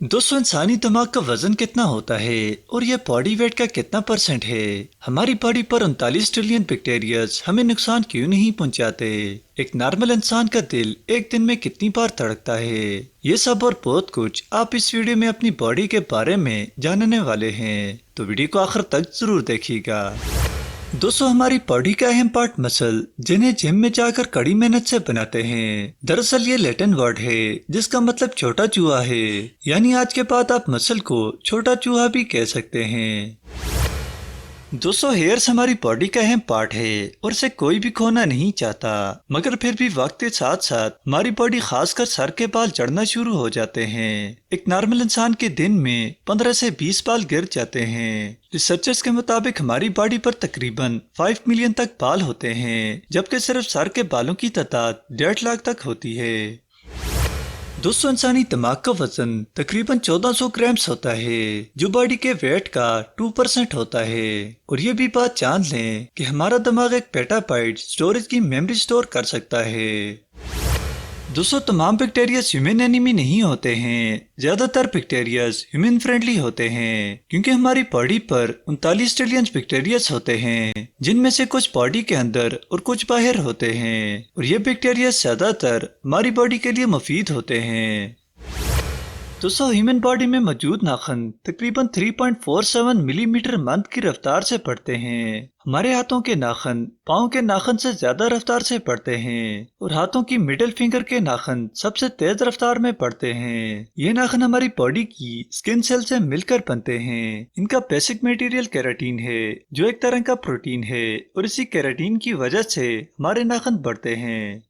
दोस्तों, इंसानी दिमाग का वजन कितना होता है और ये बॉडी वेट का कितना परसेंट है? हमारी बॉडी पर 39 ट्रिलियन बैक्टीरियाज हमें नुकसान क्यों नहीं पहुंचाते? एक नॉर्मल इंसान का दिल एक दिन में कितनी बार धड़कता है? ये सब और बहुत कुछ आप इस वीडियो में अपनी बॉडी के बारे में जानने वाले हैं, तो वीडियो को आखिर तक जरूर देखिएगा। दोस्तों, हमारी बॉडी का अहम पार्ट मसल, जिन्हें जिम में जाकर कड़ी मेहनत से बनाते हैं। दरअसल ये लैटिन वर्ड है जिसका मतलब छोटा चूहा है, यानी आज के बाद आप मसल को छोटा चूहा भी कह सकते हैं। दोस्तों, हेयर्स हमारी बॉडी का अहम पार्ट है और इसे कोई भी खोना नहीं चाहता, मगर फिर भी वक्त के साथ साथ हमारी बॉडी खासकर सर के बाल झड़ना शुरू हो जाते हैं। एक नॉर्मल इंसान के दिन में 15 से 20 बाल गिर जाते हैं। रिसर्चर्स के मुताबिक हमारी बॉडी पर तकरीबन 5 मिलियन तक बाल होते हैं, जबकि सिर्फ सर के बालों की तादाद 1.5 लाख तक होती है। दोस्तों, इंसानी दिमाग का वजन तकरीबन 1400 ग्राम्स होता है, जो बॉडी के वेट का 2% होता है। और ये भी बात जान लें कि हमारा दिमाग एक पेटाबाइट स्टोरेज की मेमोरी स्टोर कर सकता है। दोस्तों, तमाम बैक्टीरियाज ह्यूमन एनिमी नहीं होते हैं। ज्यादातर बैक्टीरियाज ह्यूमन फ्रेंडली होते हैं, क्योंकि हमारी बॉडी पर 39 ट्रिलियन बैक्टीरियाज होते हैं, जिनमें से कुछ बॉडी के अंदर और कुछ बाहर होते हैं। और ये बैक्टीरियाज ज्यादातर हमारी बॉडी के लिए मुफीद होते हैं। दोस्तों, ह्यूमन बॉडी में मौजूद नाखून तकरीबन 3.47 मिलीमीटर मंद की रफ्तार से बढ़ते हैं। हमारे हाथों के नाखून पाँव के नाखून से ज्यादा रफ्तार से बढ़ते हैं, और हाथों की मिडिल फिंगर के नाखून सबसे तेज रफ्तार में बढ़ते हैं। ये नाखून हमारी बॉडी की स्किन सेल से मिलकर बनते हैं। इनका बेसिक मटेरियल केराटिन है, जो एक तरह का प्रोटीन है, और इसी केराटिन की वजह से हमारे नाखून बढ़ते हैं।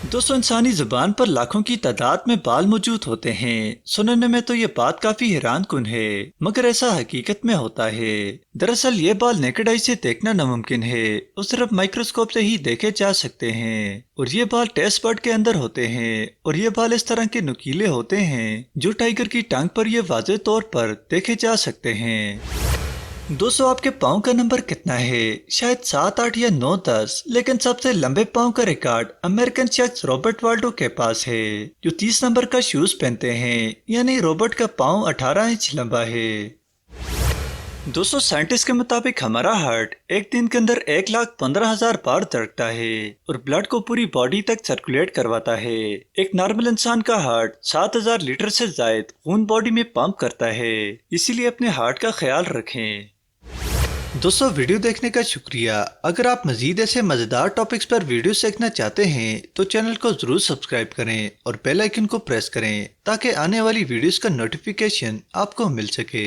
दोस्तों, इंसानी जुबान पर लाखों की तादाद में बाल मौजूद होते हैं। सुनने में तो ये बात काफी हैरान कुन है, मगर ऐसा हकीकत में होता है। दरअसल ये बाल नेकेड आई से देखना नामुमकिन है, और सिर्फ माइक्रोस्कोप से ही देखे जा सकते हैं। और ये बाल टेस्ट बड के अंदर होते हैं, और ये बाल इस तरह के नुकीले होते हैं जो टाइगर की टांग पर ये वाज़ेह तौर पर देखे जा सकते हैं। दोस्तों, आपके पाँव का नंबर कितना है? शायद 7, 8 या 9, 10, लेकिन सबसे लंबे पाँव का रिकॉर्ड अमेरिकन शख्स रॉबर्ट वाल्डो के पास है, जो 30 नंबर का शूज पहनते हैं। यानी रॉबर्ट का पाँव 18 इंच लंबा है। दोस्तों, साइंटिस्ट के मुताबिक हमारा हार्ट एक दिन के अंदर 1,15,000 बार धड़कता है और ब्लड को पूरी बॉडी तक सर्कुलेट करवाता है। एक नॉर्मल इंसान का हार्ट 7,000 लीटर से ज्यादा खून बॉडी में पंप करता है, इसीलिए अपने हार्ट का ख्याल रखें। दोस्तों, वीडियो देखने का शुक्रिया। अगर आप मजीद ऐसे मजेदार टॉपिक्स पर वीडियो देखना चाहते हैं तो चैनल को जरूर सब्सक्राइब करें और बेल आइकन को प्रेस करें, ताकि आने वाली वीडियोस का नोटिफिकेशन आपको मिल सके।